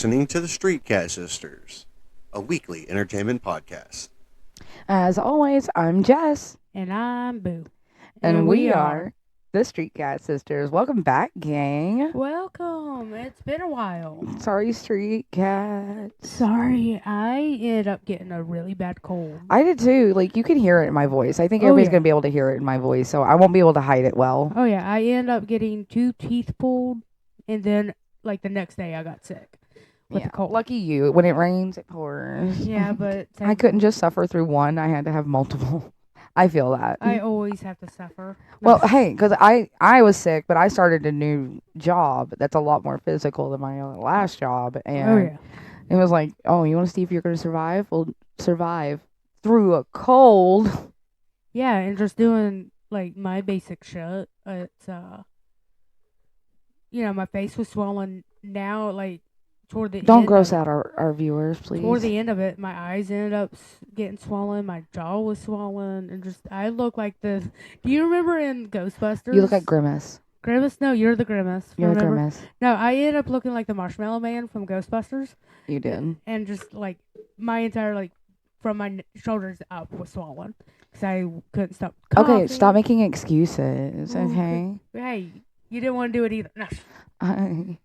listening to the Street Cat Sisters, a weekly entertainment podcast. As always, I'm Jess. And I'm Boo. And we are the Street Cat Sisters. Welcome back, gang. Welcome. It's been a while. Sorry, Street Cats. Sorry, I ended up getting a really bad cold. I did too. Like, you can hear it in my voice. I think everybody's going to be able to hear it in my voice, so I won't be able to hide it well. Oh, yeah. I ended up getting 2 teeth pulled, and then, like, the next day I got sick with a cold. Lucky you. When it rains, it pours. Yeah, but... I couldn't just suffer through one. I had to have multiple. I feel that. I always have to suffer. Well, hey, because I was sick, but I started a new job that's a lot more physical than my last job. And it was like, oh, you want to see if you're going to survive? Well, survive through a cold. Yeah, and just doing, like, my basic shit. It's, my face was swollen. Now, like, toward the Don't end gross out our viewers, please. Toward the end of it, my eyes ended up getting swollen. My jaw was swollen, and I look like the. Do you remember in Ghostbusters? You look like Grimace. Grimace? No, you're the Grimace. You're remember? the Grimace. No, I ended up looking like the Marshmallow Man from Ghostbusters. You did. And just like my entire from my shoulders up was swollen because I couldn't stop coughing. Okay, stop making excuses. Okay. Hey, you didn't want to do it either. I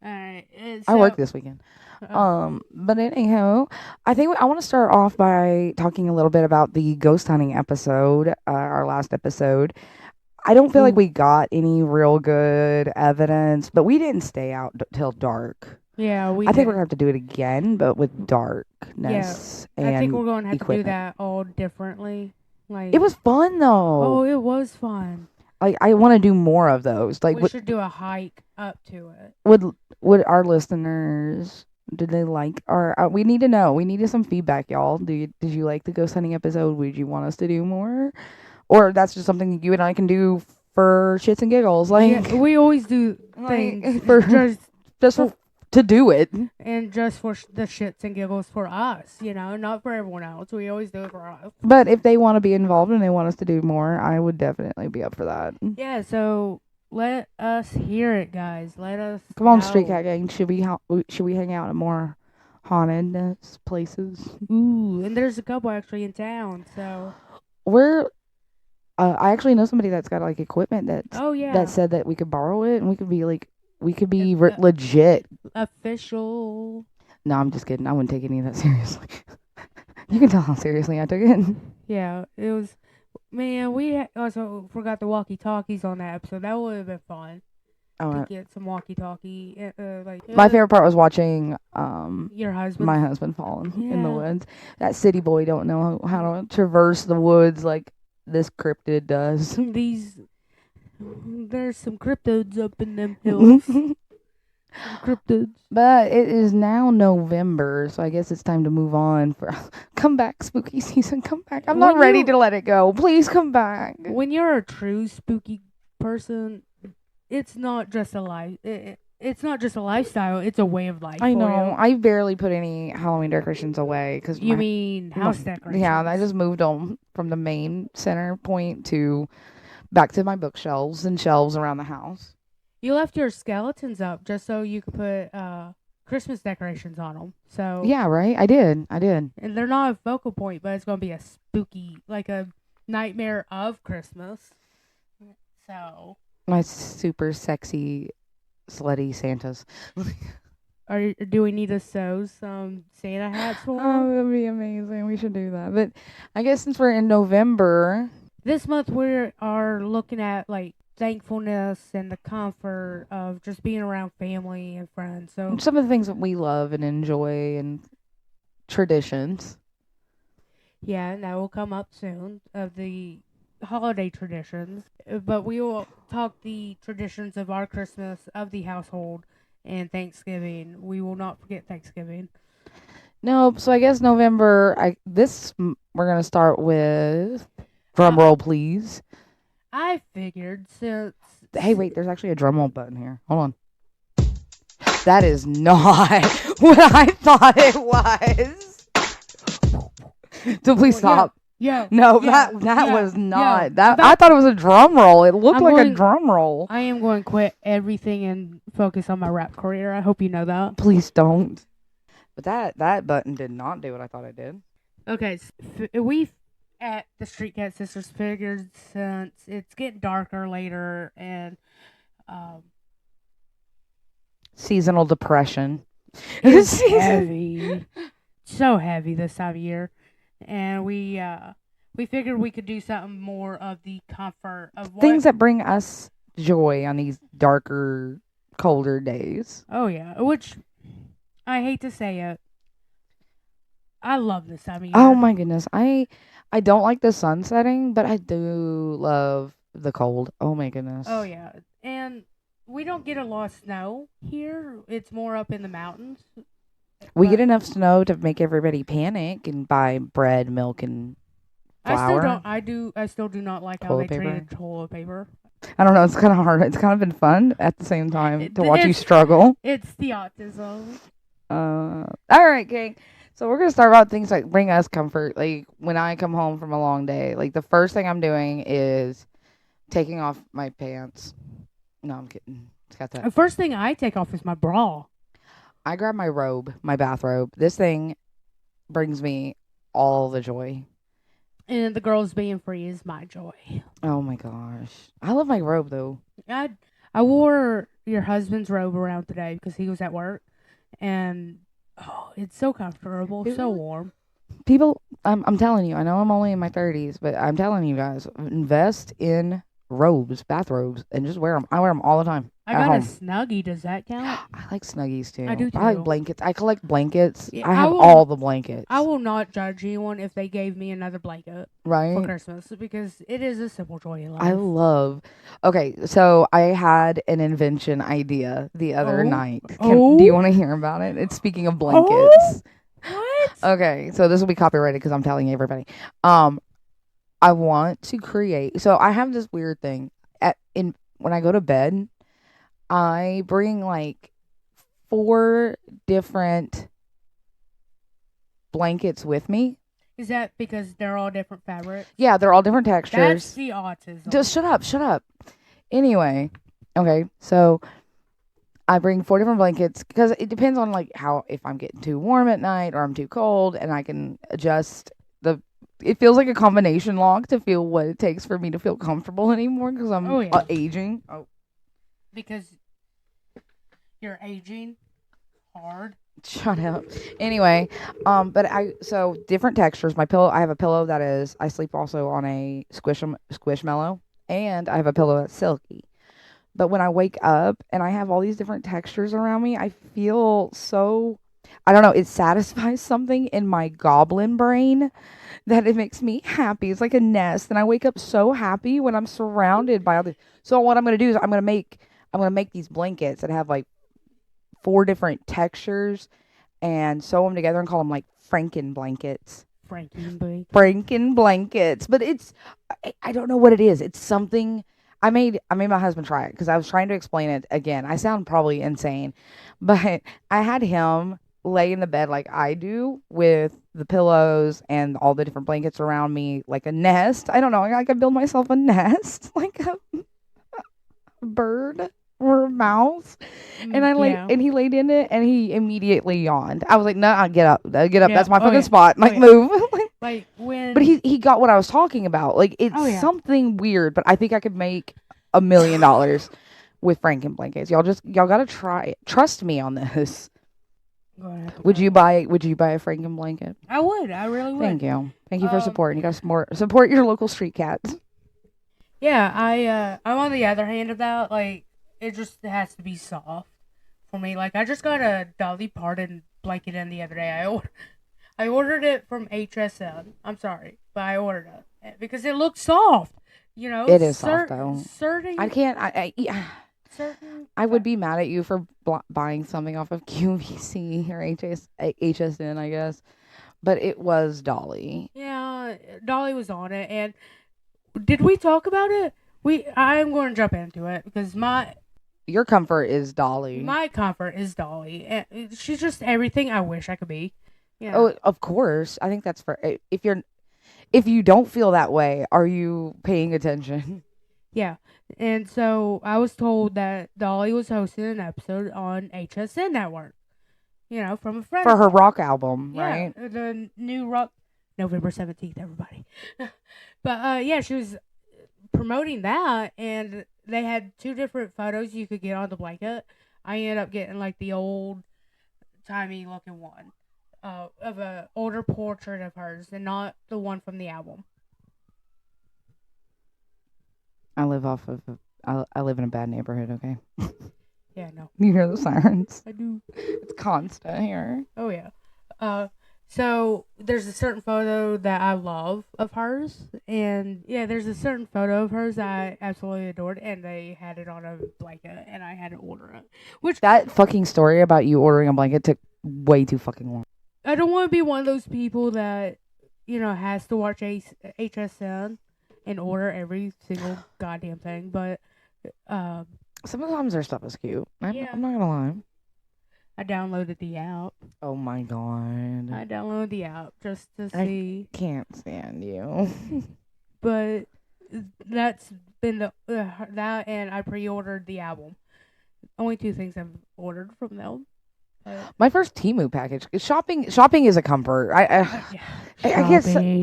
Alright. I work this weekend. But anyhow, I think I want to start off by talking a little bit about the ghost hunting episode, our last episode. I don't feel like we got any real good evidence, but we didn't stay out till dark. Yeah, I think we're going to have to do it again, but with darkness and I think we're going to have equipment. to do that all differently. It was fun, though. Oh, it was fun. I want to do more of those. Like, we should do a hike up to it. Would our listeners, did they like our? We need to know. We needed some feedback, y'all. Did you like the ghost hunting episode? Would you want us to do more, or that's just something you and I can do for shits and giggles? Like, we always do things for just to do it, and just for the shits and giggles for us. Not for everyone else. We always do it for us. But if they want to be involved and they want us to do more, I would definitely be up for that. Yeah. So. Let us hear it, guys. Let us come on, know. Street Cat Gang. Should we hang out at more haunted places? Ooh, and there's a couple actually in town. So I actually know somebody that's got like equipment that said that we could borrow it and we could be legit official. No, I'm just kidding. I wouldn't take any of that seriously. You can tell how seriously I took it. Yeah, it was. Man, we also forgot the walkie-talkies on that episode. That would have been fun to get some walkie-talkie. My favorite part was watching your husband, my husband falling in the woods. That city boy don't know how to traverse the woods like this cryptid does. There's some cryptids up in them hills. Cryptids. But it is now November, so I guess it's time to move on. Come back, spooky season. Come back. I'm not ready to let it go. Please come back. When you're a true spooky person, it's not just a life. It's not just a lifestyle. It's a way of life. I know. I barely put any Halloween decorations away because you mean house decorations? Yeah, I just moved on from the main center point back to my bookshelves and shelves around the house. You left your skeletons up just so you could put Christmas decorations on them. So yeah, right. I did. And they're not a focal point, but it's going to be a spooky, like a nightmare of Christmas. So my super sexy, slutty Santas. Do we need to sew some Santa hats for them? Oh, that'd be amazing. We should do that. But I guess since we're in November, this month we are looking at like thankfulness and the comfort of just being around family and friends. So some of the things that we love and enjoy and traditions. Yeah, and that will come up soon of the holiday traditions. But we will talk the traditions of our Christmas, of the household, and Thanksgiving. We will not forget Thanksgiving. Nope. So I guess November. We're gonna start with drum roll, please. I figured since... Hey, wait, there's actually a drum roll button here. Hold on. That is not what I thought it was. So please stop. Yeah. No, yeah, that yeah, was not yeah. that. But I thought it was a drum roll. It looked I'm like a going- drum roll. I am going to quit everything and focus on my rap career. I hope you know that. Please don't. But that button did not do what I thought it did. Okay, we at the Street Cat Sisters figured since it's getting darker later and Seasonal depression. it's heavy, so heavy this time of year, and we figured we could do something more of the comfort of what, Things that bring us joy on these darker, colder days. Oh yeah, which I hate to say it, I love this time of year. Oh my goodness. I don't like the sun setting, but I do love the cold. Oh my goodness. Oh yeah, and we don't get a lot of snow here. It's more up in the mountains. We But get enough snow to make everybody panic and buy bread, milk, and flour. I still do not like how Toilet they paper? treated toilet paper. I don't know. It's kind of hard. It's kind of been fun at the same time It- to watch you it's- struggle. It's the autism. All right, gang. So we're gonna start about things that bring us comfort. Like when I come home from a long day, like the first thing I'm doing is taking off my pants. No, I'm kidding. It's got that. The first thing I take off is my bra. I grab my robe, my bathrobe. This thing brings me all the joy. And the girls being free is my joy. Oh my gosh. I love my robe though. I wore your husband's robe around today because he was at work, and it's so comfortable, It so really- warm. People, I'm telling you, I know I'm only in my 30s, but I'm telling you guys, invest in robes, bathrobes, and just wear them. I wear them all the time. I at got home. a Snuggie. Does that count? I like Snuggies too. I do I like too. blankets. I collect blankets. Yeah, I I have will- all the blankets. I will not judge anyone if they gave me another blanket for Right? Christmas because it is a simple joy in life. I love. Okay, so I had an invention idea the other Oh. night. Do Oh. you want to hear about it? It's speaking of blankets. What? Okay, so this will be copyrighted because I'm telling everybody. I want to create. So I have this weird thing when I go to bed, I bring like 4 different blankets with me. Is that because they're all different fabrics? Yeah, they're all different That's textures. the autism. Just shut up. Anyway, okay, so I bring 4 different blankets because it depends on like how if I'm getting too warm at night or I'm too cold, and I can adjust it feels like a combination lock to feel what it takes for me to feel comfortable anymore because I'm Oh, yeah. aging. Oh, because you're aging hard. shut up. Anyway, so different textures. My pillow, I have a pillow that is, I sleep also on a Squishmallow, and I have a pillow that's silky. But when I wake up and I have all these different textures around me, I feel so, I don't know, it satisfies something in my goblin brain that it makes me happy. It's like a nest, and I wake up so happy when I'm surrounded by all this. So what I'm going to do is I'm going to make these blankets that have like 4 different textures and sew them together and call them like Franken blankets. Franken blankets. But it's, I don't know what it is. It's something. I made my husband try it because I was trying to explain it again. I sound probably insane, but I had him lay in the bed like I do with the pillows and all the different blankets around me like a nest. I don't know. I could build myself a nest like a bird or a mouse. And I and he laid in it and he immediately yawned. I was like, "No, get up. Get up. Yeah. That's my Oh, fucking yeah. spot. Like yeah. move." Like when. But he got what I was talking about. Like it's Oh, yeah. something weird, but I think I could make $1 million with Franken blankets. Y'all got to try it. Trust me on this. Go ahead. Would you buy a Franken blanket? I would. I really would. Thank you. Thank you for Um, supporting. You got to support your local street cats. Yeah, I'm on the other hand of that. Like, it just has to be soft for me. Like, I just got a Dolly Parton blanket in the other day. I ordered it from HSN. I'm sorry, but I ordered it because it looks soft. You know, It is soft, though. Certain, I can't. certain. I would be mad at you for buying something off of QVC or HSN, I guess. But it was Dolly. Yeah, Dolly was on it, and did we talk about it? I'm going to jump into it because Your comfort is Dolly. my comfort is Dolly, and she's just everything I wish I could be. Yeah. Oh, of course. I think that's for if if you don't feel that way, are you paying attention? Yeah. And so I was told that Dolly was hosting an episode on HSN Network. From a friend For of her ours. rock album, Yeah, right? the new rock, November 17th, everybody. But yeah, she was promoting that, and they had 2 different photos you could get on the blanket. I ended up getting like the old timey looking one of a older portrait of hers, and not the one from the album. I live off of. I live in a bad neighborhood. Okay, Yeah, no, you hear the sirens? I do. It's constant here. Oh yeah. So there's a certain photo that I love of hers, and yeah, there's a certain photo of hers that I absolutely adored, and they had it on a blanket, and I had to order it. Which That fucking story about you ordering a blanket took way too fucking long. I don't want to be one of those people that has to watch HSN and order every single goddamn thing, but Sometimes their stuff is cute. Yeah. I'm not gonna lie. I downloaded the app. Oh my god. I downloaded the app just to I- see. Can't stand you. But that's been that, and I pre-ordered the album. Only 2 things I've ordered from them. My first Temu package. Shopping is a comfort. Yeah.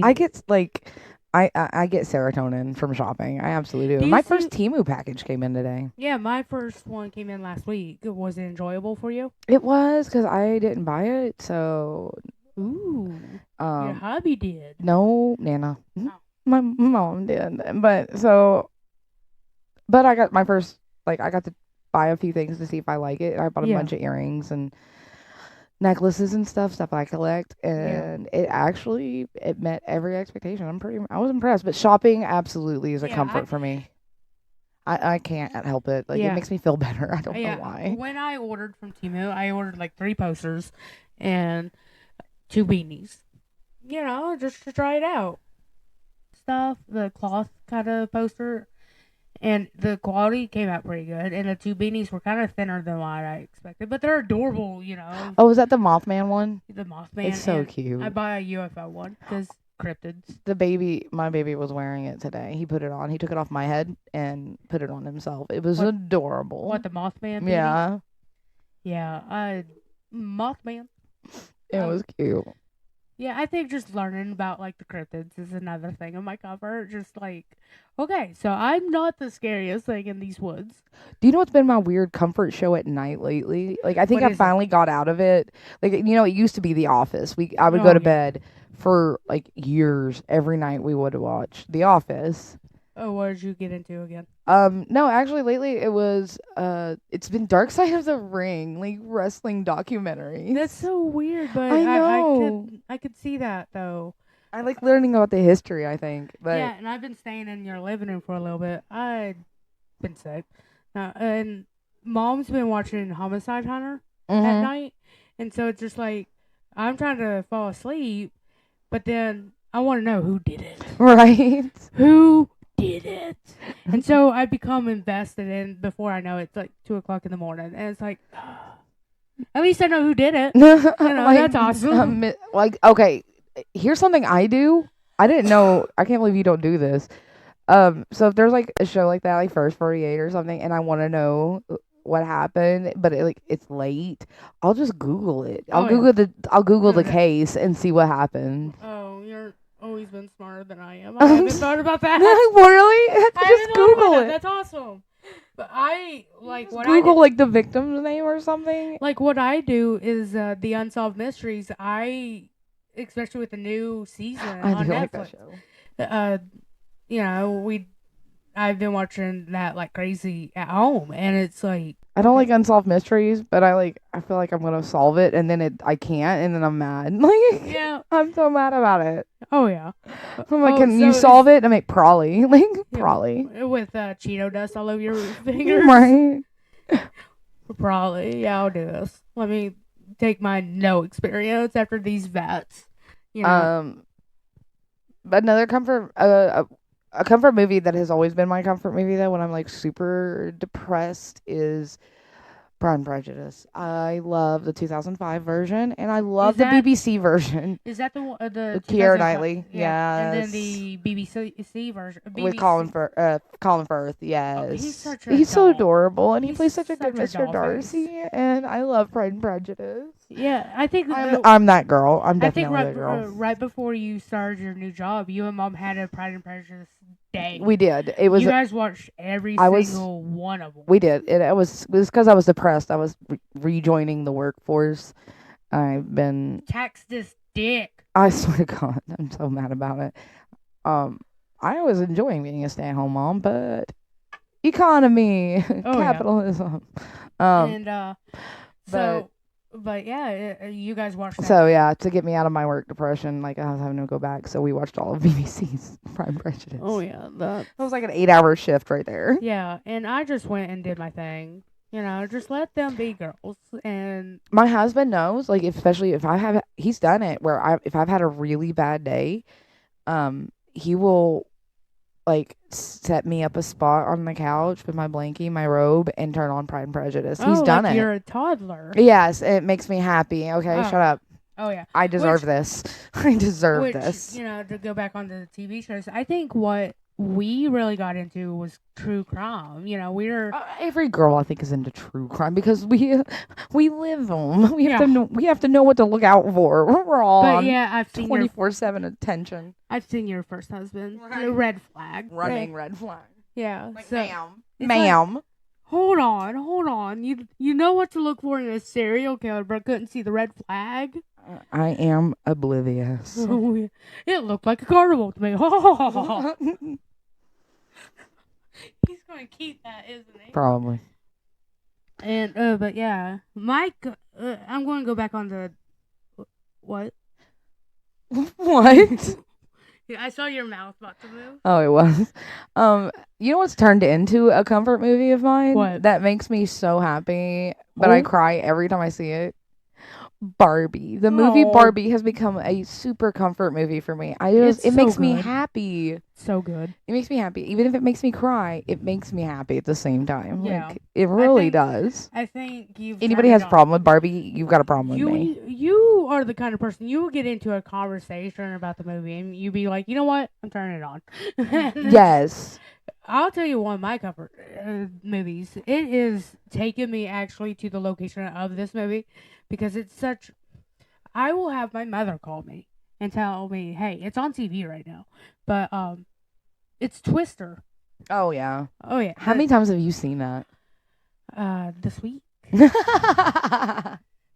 I get like I get serotonin from shopping. I absolutely do. Do you My see- first Temu package came in today. Yeah, my first one came in last week. Was it enjoyable for you? It was because I didn't buy it, so Ooh, your hubby did. no, Nana. Oh. My mom did, but I got my first, like, I got to buy a few things to see if I like it. I bought a Yeah. bunch of earrings and necklaces and stuff I collect, and it met every expectation. I was impressed, but shopping absolutely is a Yeah, comfort for me. I can't help it. Like, Yeah. it makes me feel better. I don't know Yeah, why. when I ordered from Temu, I ordered like 3 posters and 2 beanies. Just to try it out. The cloth kind of poster, and the quality came out pretty good. And the 2 beanies were kind of thinner than what I expected, but they're adorable. Oh, is that the Mothman one? The Mothman. It's so and cute. I buy a UFO one because cryptids. My baby was wearing it today. He put it on. He took it off my head and put it on himself. It was What- adorable. What, the Mothman? Beanie? Yeah, Yeah. Mothman. it was cute. Yeah, I think just learning about like the cryptids is another thing of my comfort. Just like, okay, so I'm not the scariest thing in these woods. Do you know what's been my weird comfort show at night lately? Like, I think What I is it? finally got out of it. Like, it used to be The Office. I would Oh, go to yeah. bed for like years. Every night we would watch The Office. Oh, what did you get into again? No, actually lately it's been Dark Side of the Ring, like wrestling documentaries. That's so weird, but I know. I could see that though. I like learning about the history, I think. But Yeah, and I've been staying in your living room for a little bit. I've been sick, and Mom's been watching Homicide Hunter at Mhm. night, and so it's just like I'm trying to fall asleep, but then I want to know who did it. Right. Who did it? And so I become invested in. Before I know it, it's like 2:00 in the morning, and it's like, at least I know who did it. That's awesome. Okay, here's something I do. I didn't know. I can't believe you don't do this. So if there's like a show like that, like First 48 or something, and I want to know what happened, but it's late, I'll just Google it. I'll Oh, yeah. Google the Okay. case and see what happened. Oh, you're always been smarter than I am. I haven't thought about that. Really? I Just haven't thought Google about that. it. That's awesome. But I like Just what Google I do, like the victim's name or something. like what I do is the unsolved mysteries. Especially with the new season I on do Netflix. like that show. I've been watching that like crazy at home, and it's like, I don't like unsolved mysteries, but I feel like I'm gonna solve it, and then I can't, and then I'm mad. Like, yeah, I'm so mad about it. oh yeah. I'm like, Oh, can you so solve it? I make Prawley, like Yeah. Prawley, With Cheeto dust all over your fingers. right? Probably, yeah, I'll do this. Let me take my no experience after these vets. But another comfort, a comfort movie that has always been my comfort movie though, when I'm like super depressed, is Pride and Prejudice. I love the 2005 version, and I love Is the that- BBC version Is that the one? The with Keira 2005 Knightley. Yeah. And then Yes. the BBC version. With BBC. Colin Firth. Yes, he's such a he's so doll. adorable, and he He's plays such a good such a Mr. doll Darcy. And I love Pride and Prejudice. Yeah, I think I'm that girl. I'm I think definitely that girl. right before you started your new job, you and Mom had a Pride and Prejudice day. We did. It was. You guys watched every was- single one of them. We did. It was because I was depressed. I was rejoining the workforce. I've been. Tax this dick. I swear to God, I'm so mad about it. I was enjoying being a stay-at-home mom, but economy, capitalism. And but yeah, you guys watched that. So yeah, to get me out of my work depression, like I was having to go back. So we watched all of BBC's Pride and Prejudice. Oh yeah, It was like an 8-hour shift right there. yeah, and I just went and did my thing. You know, just let them be girls. And My husband knows, like, especially if he's done it where if I've had a really bad day, he will like set me up a spot on the couch with my blankie, my robe, and turn on Pride and Prejudice. He's done like it. You're a toddler. Yes, it makes me happy. Okay, Oh. shut up. Oh yeah. I deserve Which- this. I deserve Which, this. you know, to go back on the TV shows, I think what we really got into was true crime. You know, we're Every girl I think is into true crime because we live them. We have Yeah. to know. We have to know what to look out for. We're all but on yeah, I've seen your 24/7 attention. first husband. Right. The red flag. Running red flag. Yeah. Like, so ma'am, it's ma'am. hold on. You know what to look for in a serial killer, but couldn't see the red flag. I am oblivious. It looked like a carnival to me. He's gonna keep that, isn't he? Probably. And but yeah, Mike. I'm going to go back on the what? What? Yeah, I saw your mouth about to move. Oh, it was. You know what's turned into a comfort movie of mine? What? That makes me so happy, but I Oh. cry every time I see it. Barbie. The movie Oh. Barbie has become a super comfort movie for me. It's It so makes me good. happy. So good. It makes me happy. Even if it makes me cry, it makes me happy at the same time. Yeah. Like, it really think does. I think you've. Anybody turned has it a on. problem with Barbie, you've got a problem with me. You are the kind of person you will get into a conversation about the movie and you be like, you know what, I'm turning it on. Yes. I'll tell you one of my comfort movies. It is taking me actually to the location of this movie because it's such. I will have my mother call me and tell me, "Hey, it's on TV right now," but it's Twister. Oh, yeah. Oh yeah, How many times have you seen that? this week? Good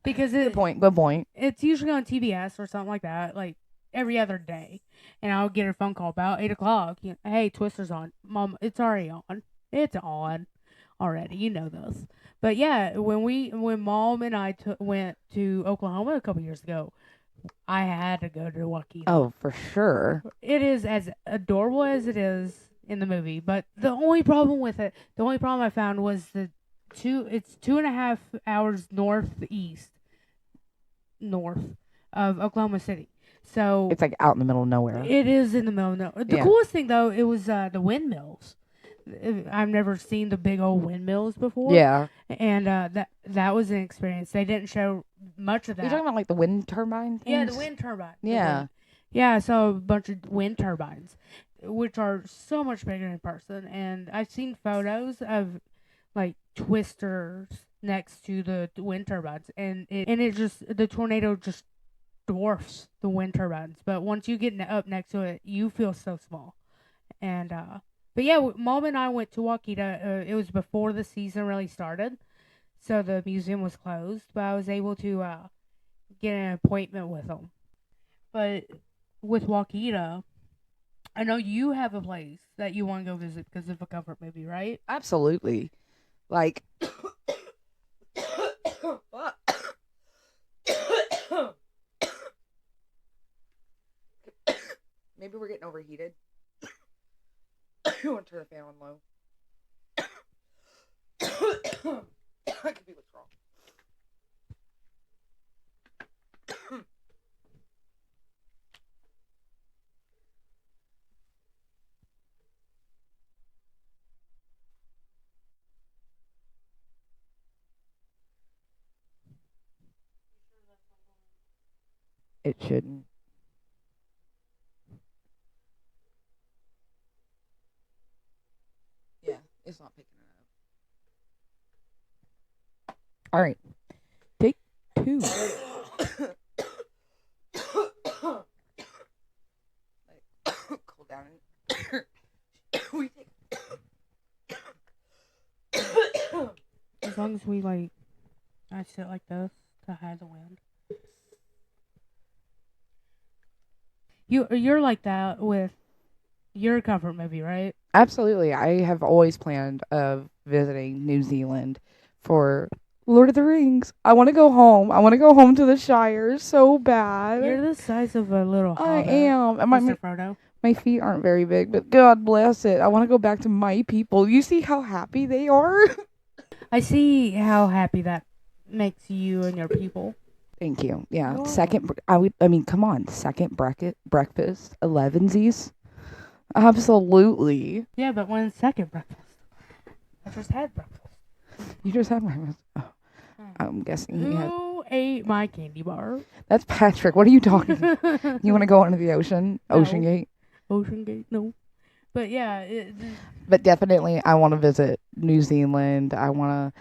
Because point. Good point. it's usually on TBS or something like that, like every other day. And I'll get a phone call about 8:00. You know, hey, Twister's on. Mom, it's already on. It's on already. You know this. But yeah, when Mom and I went to Oklahoma a couple years ago, I had to go to Waukee. Oh, for sure. It is as adorable as it is in the movie, but the only problem I found was it's 2.5 hours north of Oklahoma City. So It's like out in the middle of nowhere. it is in the middle of nowhere. The Yeah. coolest thing though, it was the windmills. I've never seen the big old windmills before. Yeah. And that was an experience. They didn't show much of that. You're talking about like the wind turbine things? Yeah, the wind turbine. Yeah. Yeah, I saw a bunch of wind turbines, which are so much bigger in person. And I've seen photos of like twisters next to the wind turbines, and it just the tornado just dwarfs the wind turbines. But once you get up next to it, you feel so small. And but yeah, Mom and I went to Waukee. It was before the season really started, so the museum was closed. But I was able to get an appointment with them. But with Waukee, I know you have a place that you want to go visit because of a comfort movie, right? Absolutely. Like maybe we're getting overheated. You want to turn the fan on low? That could be what's wrong. it shouldn't. Yeah, it's not picking it up. All right, take 2. Cool down. We take. As long as we I sit like this to hide the wind. You're like that with your comfort movie, right? Absolutely, I have always planned of visiting New Zealand for Lord of the Rings. I want to go home. I want to go home to the Shire so bad. You're the size of a little I hobbit, am. And Mr. Frodo. my feet aren't very big, but God bless it. I want to go back to my people. You see how happy they are? I see how happy that makes you and your people. Thank you. Yeah. You're Second, I mean, come on. Second breakfast, 11sies. Absolutely. Yeah, but when second breakfast? I just had breakfast. You just had breakfast. Oh, I'm guessing he had. Who ate my candy bar? That's Patrick. What are you talking? You want to go into the ocean? No. Ocean Gate? Ocean Gate? No. But yeah, But definitely, I want to visit New Zealand. I want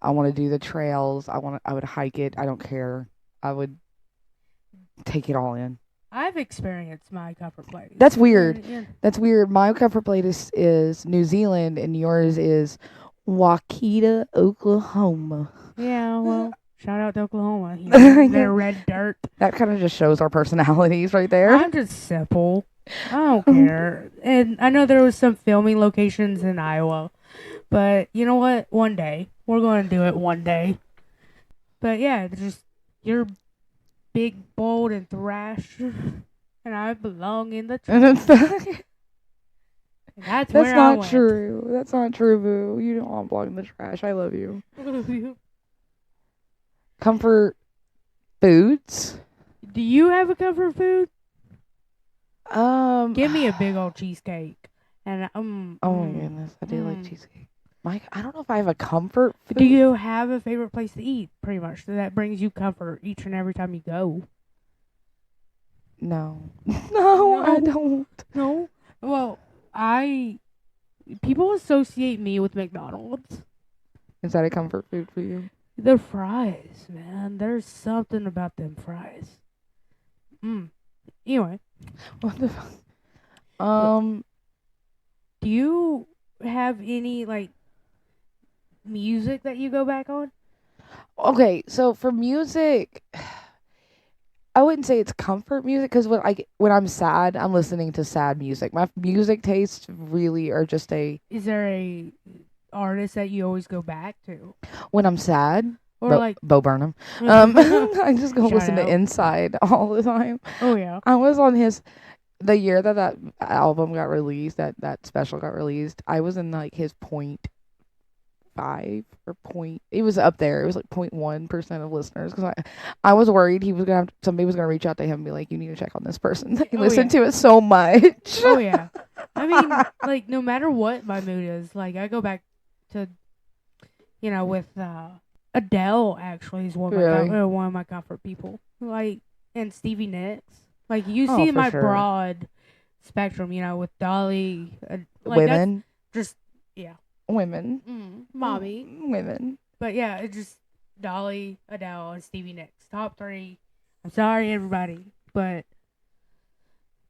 to do the trails. I would hike it. I don't care. I would take it all in. I've experienced my comfort place. That's weird. Yeah. That's weird. My comfort place is New Zealand, and yours is Waukita, Oklahoma. Yeah, well, shout out to Oklahoma. You know, their red dirt. That kind of just shows our personalities right there. I'm just simple. I don't care. And I know there was some filming locations in Iowa, but you know what? One day we're going to do it. One day. But yeah, just you're big, bold, and thrash, and I belong in the trash. That's where I not went. true. That's not true, boo. You don't belong in the trash. I love you. Comfort foods. Do you have a comfort food? Give Give me a big old cheesecake. And Oh my goodness, I do like mm. cheesecake. Mike, I don't know if I have a comfort food. Do you have a favorite place to eat? Pretty much that brings you comfort each and every time you go. No. No, I don't. No. Well, people associate me with McDonald's. Is that a comfort food for you? The fries, man. There's something about them fries. Anyway, What the fuck? do you have any music that you go back on? Okay, so for music, I wouldn't say it's comfort music because when I'm sad, I'm listening to sad music. My music tastes really are just Is there a artist that you always go back to, when I'm sad. or Bo Burnham. I just go Shout listen to out. Inside all the time. Oh yeah. I was on the year that album got released, that special got released. I was in his 0.5 or point. It was up there. It was 0.1% of listeners because I was worried somebody was gonna reach out to him and be like, you need to check on this person. They listen to it so much. Oh yeah. I mean, no matter what my mood is, I go back to, with Adele actually is one of my comfort people. And Stevie Nicks. You see for my sure. broad spectrum, with Dolly. Women. That's just Women. mommy. Women. But yeah, it's just Dolly, Adele, and Stevie Nicks. Top 3. I'm sorry, everybody, but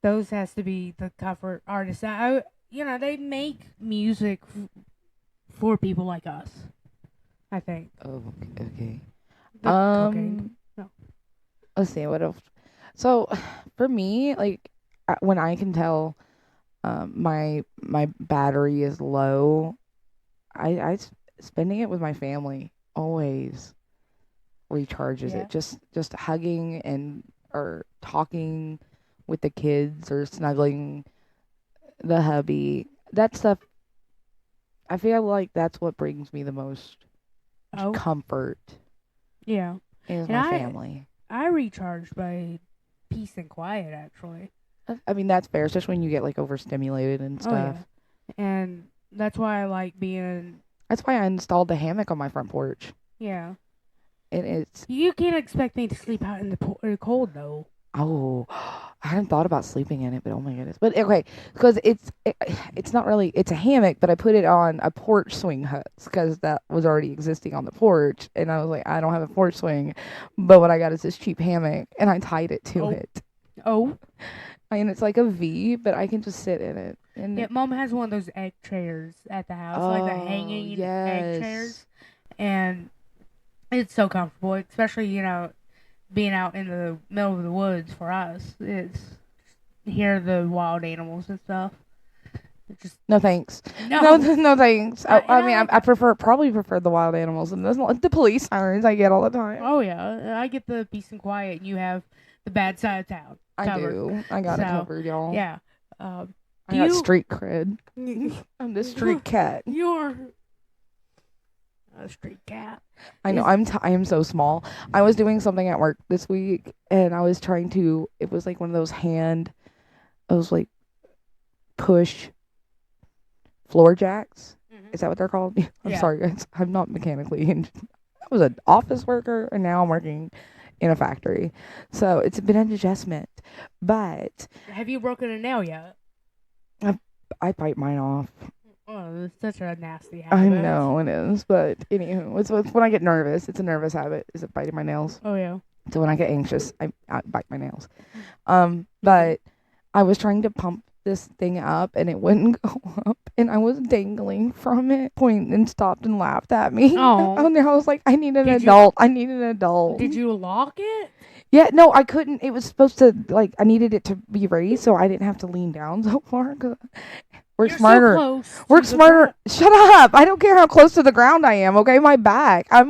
those has to be the comfort artists. They make music for people like us. I think. Oh, okay. The cocaine. No. Let's see what else. So, for me, when I can tell, my battery is low, I spending it with my family always recharges Yeah. it. Just hugging or talking with the kids or snuggling the hubby. That stuff. I feel like that's what brings me the most Oh. comfort Yeah. is And my I- family. I recharge by peace and quiet, actually. I mean, that's fair, especially when you get overstimulated and stuff. Oh, yeah. And that's why I like being, That's why I installed the hammock on my front porch. yeah. And it's You can't expect me to sleep out in the cold, though. Oh, I hadn't thought about sleeping in it, but oh my goodness. But okay, because it's not really, it's a hammock, but I put it on a porch swing hut because that was already existing on the porch, and I was like, I don't have a porch swing, but what I got is this cheap hammock, and I tied it to Oh. it, Oh, and it's like a V, but I can just sit in it. And yeah. Mom has one of those egg chairs at the house, like the Oh, hanging egg yes. chairs, and it's so comfortable, especially being out in the middle of the woods for us. It's hear the wild animals and stuff. It just No thanks. no. No thanks. And I I mean, like I probably prefer the wild animals and the police sirens I get all the time. Oh yeah, I get the peace and quiet, and you have the bad side of town I covered. do. I got it So, covered, y'all. Yeah. I Do got you- street cred. I'm the street cat. You're a street cat. I know. I am so small. I was doing something at work this week, and I was trying to. It was like one of those like push floor jacks. Is that what they're called? I'm Yeah. sorry, guys. I'm not mechanically. I was an office worker, and now I'm working in a factory. So it's been an adjustment. But Have you broken a nail yet? I bite mine off. Oh, it's such a nasty habit. I know it is. But anywho, it's when I get nervous. It's a nervous habit. Is it biting my nails? Oh yeah. So when I get anxious, I bite my nails. But I was trying to pump this thing up, and it wouldn't go up, and I was dangling from it. Point and stopped and laughed at me. Oh. And I was like, I need an Did you- adult. I need an adult. Did you lock it? Yeah, no, I couldn't. It was supposed to, like, I needed it to be raised so I didn't have to lean down so far. 'Cause we're You're smarter. So close We're to the smarter. ground. Shut up! I don't care how close to the ground I am. Okay, my back. I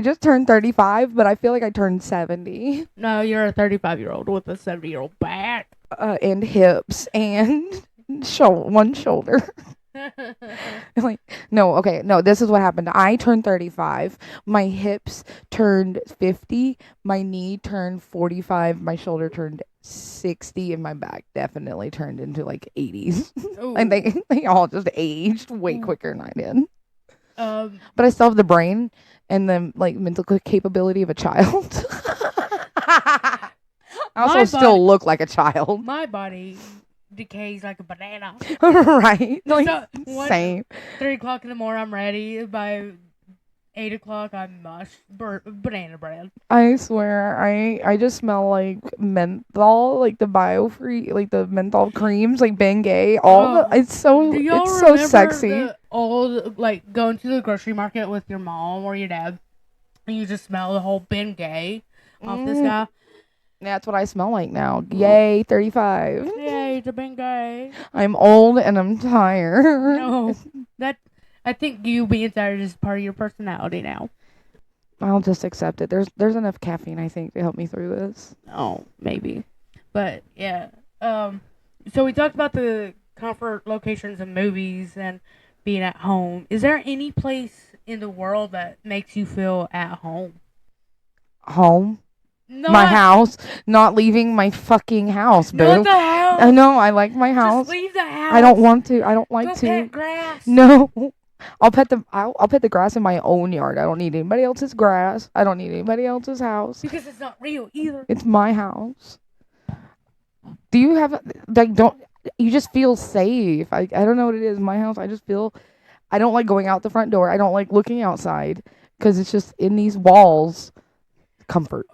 just turned 35, but I feel like I turned 70. No, you're a 35-year-old with a 70-year-old back. And hips and one shoulder. Like, no, this is what happened. I turned 35. My hips turned 50. My knee turned 45. My shoulder turned 60, and my back definitely turned into like 80s. And they all just aged way quicker than I did. But I still have the brain and the like mental capability of a child. I also still look like a child. My body decays like a banana. Right? Like, So, same. 3 o'clock in the morning, I'm ready. By 8 o'clock, I'm mush banana bread. I swear, I just smell like menthol, like the biofree, like the menthol creams, like Bengay. It's Do y'all so remember sexy. the old, like, going to the grocery market with your mom or your dad, and you just smell the whole Bengay off this guy? That's what I smell like now. Yay, 35. Yay, the Bengay. I'm old and I'm tired. No, I think you being tired is part of your personality now. I'll just accept it. There's enough caffeine, I think, to help me through this. Oh, maybe. But yeah. So we talked about the comfort locations of movies and being at home. Is there any place in the world that makes you feel at home? Home. No, My house. Not leaving my fucking house, boo. Not the house. I know, I like my house. Just leave the house. I don't want to. I don't like Go to. pet grass. No. I'll pet the grass in my own yard. I don't need anybody else's grass. I don't need anybody else's house. Because it's not real either. It's my house. Do you have you just feel safe? I don't know what it is. My house, I don't like going out the front door. I don't like looking outside because it's just in these walls. Comfort.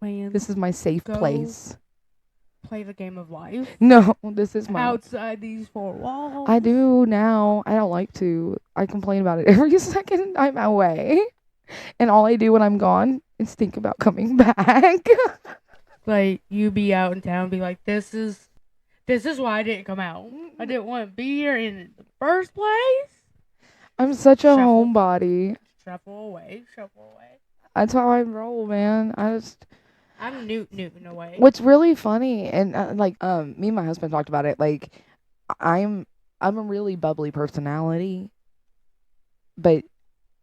Man, This is my safe Go. place. play the game of life No, this is my outside these four walls. I do now. I don't like to. I complain about it every second I'm away. And all I do when I'm gone is think about coming back. Like, you be out in town and be like, this is why I didn't come out. I didn't want to be here in the first place. I'm such a Shuffle. homebody. Shuffle away. That's how I roll, man. I'm Newt in a way. What's really funny, and me and my husband talked about it. Like, I'm a really bubbly personality, but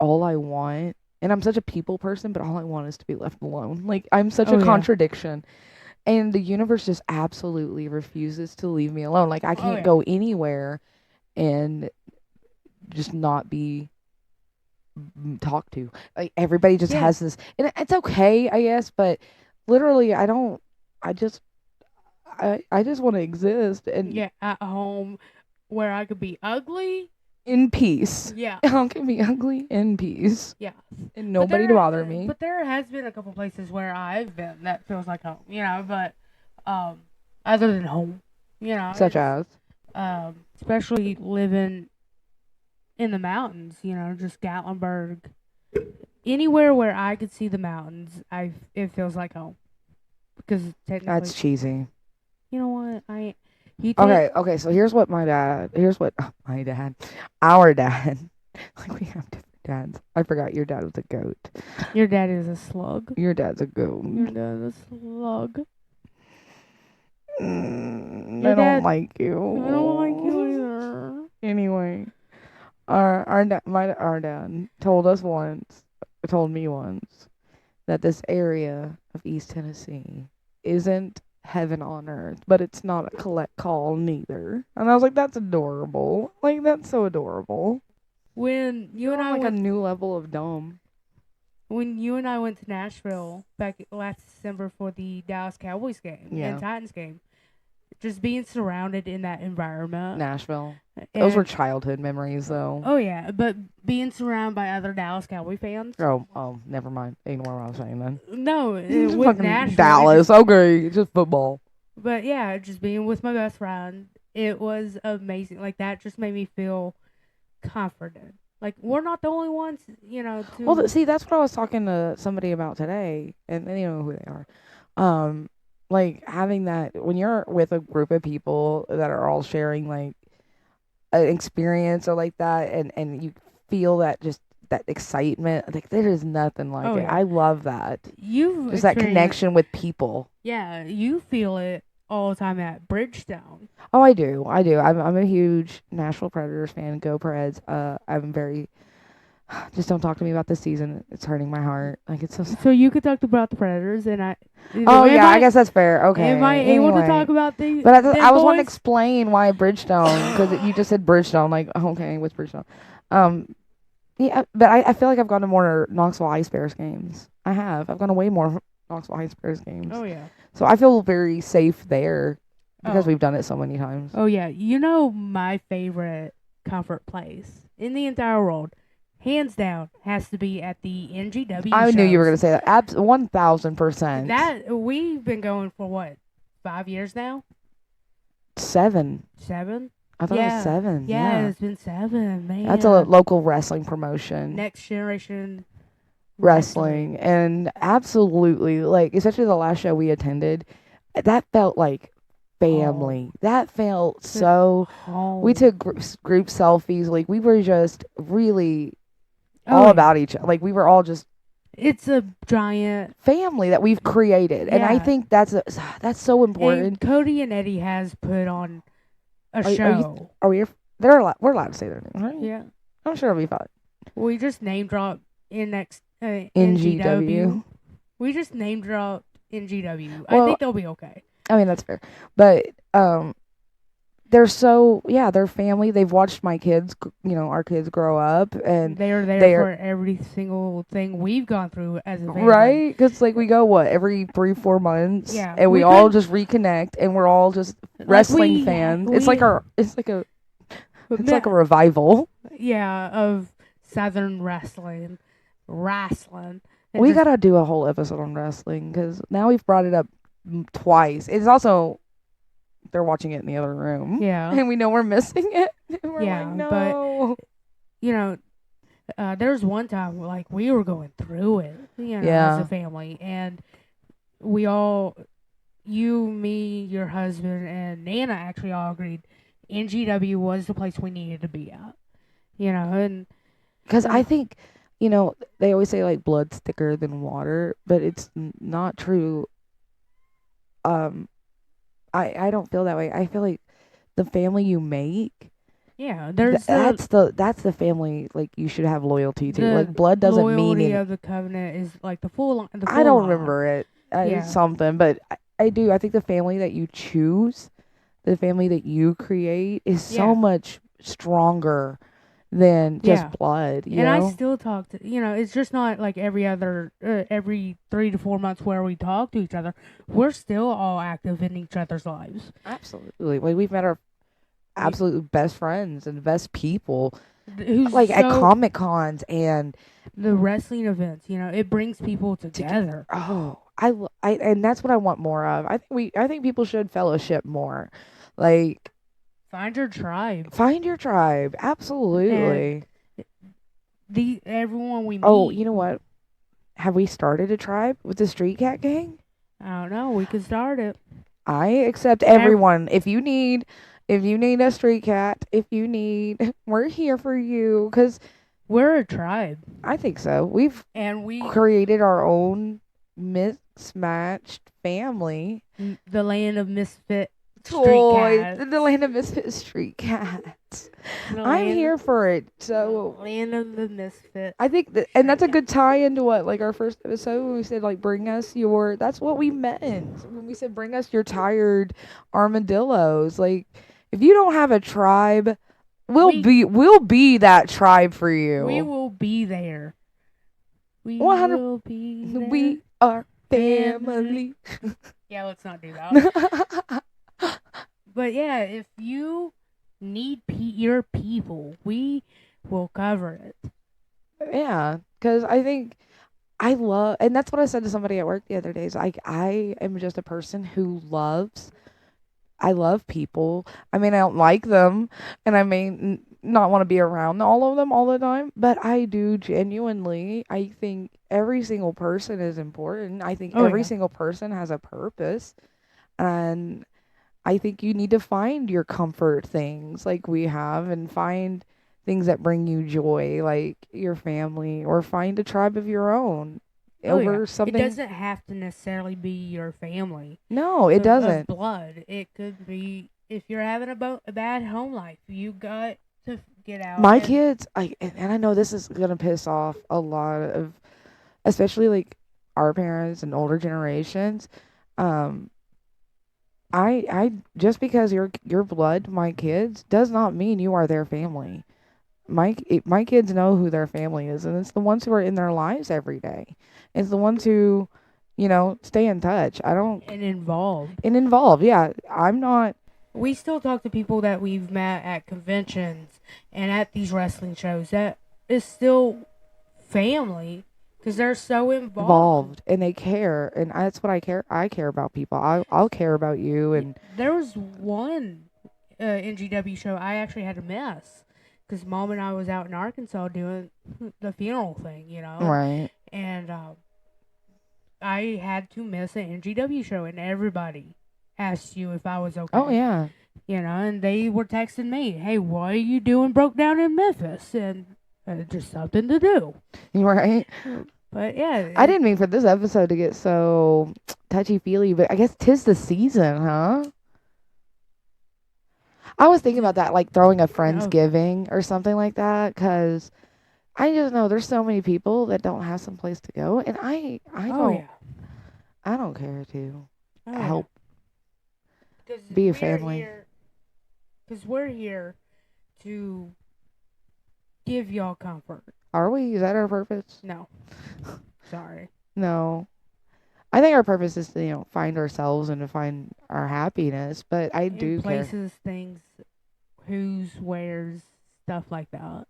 all I want, and I'm such a people person, but all I want is to be left alone. Like, I'm such Oh, a yeah. contradiction, and the universe just absolutely refuses to leave me alone. Like, I can't yeah. go anywhere and just not be talked to. Like, everybody just Yeah. has this, and it's okay, I guess, but literally, I just, I just want to exist and Yeah, at home where I could be ugly. in peace. Yeah. I can be ugly in peace Yeah. and nobody to bother me. But there has been a couple places where I've been that feels like home, but other than home, Such as? especially living in the mountains, just Gatlinburg. Anywhere where I could see the mountains, it feels like home. Because technically, That's cheesy. you know what? Okay, so our dad, like we have different dads. I forgot your dad was a goat. Your dad is a slug. Your dad's a goat. Your dad is a slug. I Your don't dad- like you. I don't like you either. Anyway, our dad told me once that this area of East Tennessee isn't heaven on earth, but it's not a collect call neither. And I was like, that's adorable. Like, that's so adorable. When you and I like went a new level of dumb. When you and I went to Nashville back last December for the Dallas Cowboys game and Titans game, just being surrounded in that environment. Nashville. Those were childhood memories, though. Oh, yeah. But being surrounded by other Dallas Cowboy fans. Oh, never mind. Ignore what I was saying then. No, with Fucking Nashville. Dallas. Okay, it's just football. But, yeah, just being with my best friend, it was amazing. Like, that just made me feel comforted. Like, we're not the only ones, Well, see, that's what I was talking to somebody about today, and they know who they are. Like, having that, when you're with a group of people that are all sharing, like, an experience or like that, and you feel that excitement, like, there is nothing like it. Yeah. I love that. You've Just that connection with people. Yeah, you feel it all the time at Bridgestone. Oh, I do. I'm a huge Nashville Predators fan. Go Preds. I'm very. Just don't talk to me about this season. It's hurting my heart. Like, it's so. So you could talk about the Predators, and I. Oh yeah, I guess that's fair. Okay. Am I able to Anyway. talk about the? But I was boys? wanting to explain why Bridgestone, because you just said Bridgestone. Like, okay, what's Bridgestone? Yeah, but I feel like I've gone to more Knoxville Ice Bears games. I have. I've gone to way more Knoxville Ice Bears games. Oh yeah. So I feel very safe there because Oh. we've done it so many times. Oh yeah, my favorite comfort place in the entire world, hands down, has to be at the NGW. I knew you were gonna shows. say that. 1000%. That we've been going for what, 5 years now? 7. 7? I thought it Yeah. was 7. Yeah, Yeah. it's been 7, man. That's a local wrestling promotion. Next generation Wrestling. And absolutely, like, especially the last show we attended, that felt like family. That felt so. Home. We took group selfies. Like, we were just really Oh, all yeah. about each other. Like, we were all just It's a giant. family that we've created. And I Yeah. think that's so important. And Cody and Eddie has put on a Are you- show. We're allowed to say their name, right? Yeah. I'm sure it'll be fine. We just name dropped NGW. NGW. We just name dropped NGW. I Well, think they'll be okay. I mean, that's fair. But they're family. They've watched my kids, our kids grow up, and They are there they're- for every single thing we've gone through as a family. right? Because like we go every 3-4 months, Yeah, and we we all could- just reconnect, and we're all just Like, wrestling fans. It's like a revival. Yeah, of Southern wrestling. And We just- gotta do a whole episode on wrestling because now we've brought it up twice. It's also they're watching it in the other room, Yeah. and we know we're missing it. And we're Yeah, like, no. There's one time like we were going through it, Yeah. as a family, and we all, you, me, your husband, and Nana actually all agreed NGW was the place we needed to be at, and Because I think, they always say like blood's thicker than water, but it's not true. I don't feel that way. I feel like the family you make, yeah, there's that's the family like you should have loyalty to. the Like blood doesn't mean loyalty anything. of the covenant is like the full. I don't remember it. Yeah. It's something, but I do. I think the family that you choose, the family that you create, is Yeah. so much stronger than just Yeah. blood. You And I know? still talk to, it's just not like every 3 to 4 months where we talk to each other. We're still all active in each other's lives. Absolutely. Like we've met our absolute best friends and best people, Who's like at so Comic Cons and the wrestling events, it brings people together. and that's what I want more of. I think people should fellowship more. Like Find your tribe. find your tribe. Absolutely. Everyone we meet. Oh, you know what? Have we started a tribe with the Street Cat Gang? I don't know. We could start it. I accept everyone. If you need a street cat, we're here for you. Cause We're a tribe, I think so. We've and we created our own mismatched family. the land of misfit street cats. The land of misfit street cats. The I'm land- here for it. the So land of the misfit. I think that, and that's a good tie into what, like our first episode when we said like bring us your. That's what we meant when we said bring us your tired armadillos. Like if you don't have a tribe, we'll be that tribe for you. We will be there. We 100 will be there. We are family. Yeah, let's not do that. But yeah, if you need your people, we will cover it. Yeah, because I think I love, and that's what I said to somebody at work the other day. Is like I am just a person who loves. I love people. I mean, I don't like them, and I may not want to be around all of them all the time, but I do genuinely. I think every single person is important. I think every single person has a purpose, and I think you need to find your comfort things like we have and find things that bring you joy, like your family, or find a tribe of your own over something. It doesn't have to necessarily be your family. No, it of doesn't. Blood. It could be if you're having a bad home life, you got to get out. My kids, and I know this is going to piss off a lot of, especially like our parents and older generations. I just because you're blood, my kids, does not mean you are their family. My kids know who their family is, and it's the ones who are in their lives every day. It's the ones who, stay in touch. And involved. Yeah, I'm not. We still talk to people that we've met at conventions and at these wrestling shows. That is still family because they're so involved And they care, and that's what I care. I care about people. I'll care about you. And there was one NGW show I actually had to miss because Mom and I was out in Arkansas doing the funeral thing, Right. And I had to miss an NGW show, and everybody asked you if I was okay. Oh yeah. And they were texting me, "Hey, what are you doing broke down in Memphis?" And just something to do. Right. But yeah, I didn't mean for this episode to get so touchy-feely, but I guess 'tis the season, huh? I was thinking about that, like throwing a Friendsgiving or something like that, because I just know there's so many people that don't have some place to go, and I don't care to help be a family. Because we're here to give y'all comfort. Are we? Is that our purpose? No. Sorry. No. I think our purpose is to, find ourselves and to find our happiness, but I do care. Places, things, who's, where's, stuff like that.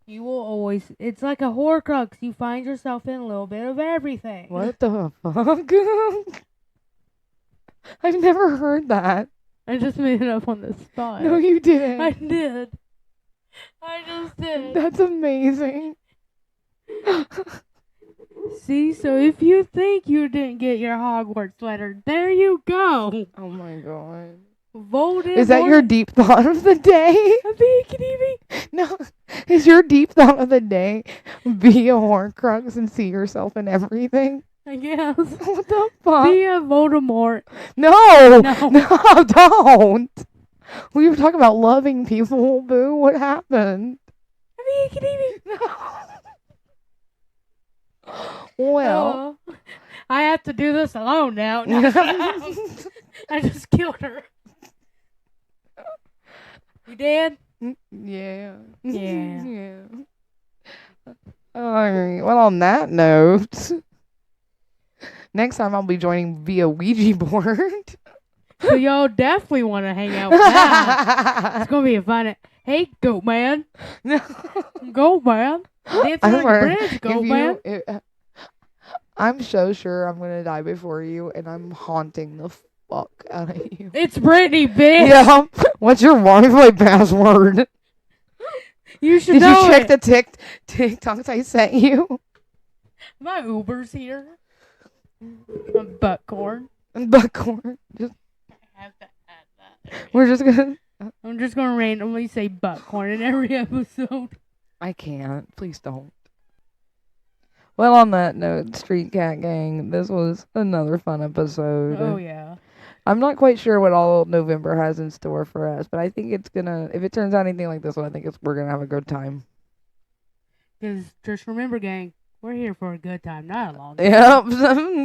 You will always, it's like a Horcrux. You find yourself in a little bit of everything. What the fuck? I've never heard that. I just made it up on the spot. No, you didn't. I did. I just did. That's amazing. See, so if you think you didn't get your Hogwarts letter, there you go. Oh my god. Voldemort. Is that your deep thought of the day? No. Is your deep thought of the day be a Horcrux and see yourself in everything? I guess. What the fuck? Be a Voldemort. No, don't. We were talking about loving people, boo. What happened? No. Well. I have to do this alone now. No, I just killed her. You dead? Yeah. Yeah. Yeah. Alright. Well, on that note, next time I'll be joining via Ouija board. So y'all definitely want to hang out with that. It's gonna be a fun. Hey, goat man, goat man, dancing on the bridge, goat man. I'm so sure I'm gonna die before you, and I'm haunting the fuck out of you. It's Brittany, bitch. Yeah. What's your Wi-Fi password? You should Did know you check it. the TikToks I sent you? My Uber's here. Butt corn. Buckhorn. Just, I have to add that. we're just gonna. I'm just gonna randomly say butt corn in every episode. I can't. Please don't. Well, on that note, Street Cat Gang, this was another fun episode. Oh yeah. I'm not quite sure what all November has in store for us, but I think it's gonna. If it turns out anything like this one, I think we're gonna have a good time. Because just remember, gang, we're here for a good time, not a long time.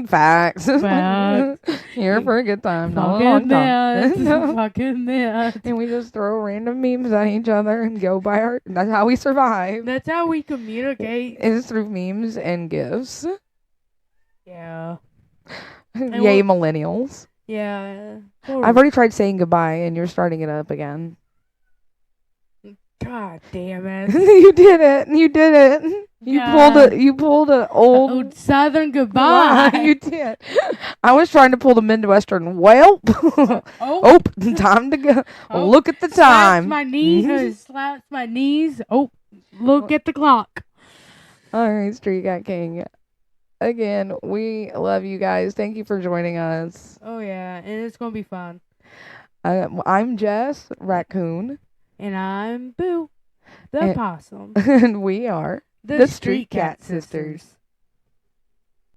Yep, facts. Facts. Here for a good time, not a long Fucking time. this. No. Fucking this. And we just throw random memes at each other and go by our. That's how we survive. That's how we communicate. Is through memes and gifs. Yeah. Yay, millennials. Yeah. I've already tried saying goodbye, and you're starting it up again. God damn it. You did it. You did it. You God. pulled a old. Old Southern goodbye. You did. I was trying to pull the Midwestern. Well, Oh, time to go. Oh. Look at the slaps time. my knees. Slaps my knees. Oh, look at the clock. All right, Street Cat King. Again, we love you guys. Thank you for joining us. Oh yeah, and it's gonna be fun. I'm Jess Raccoon, And I'm Boo, the And- possum. and we are The Street Cat Sisters.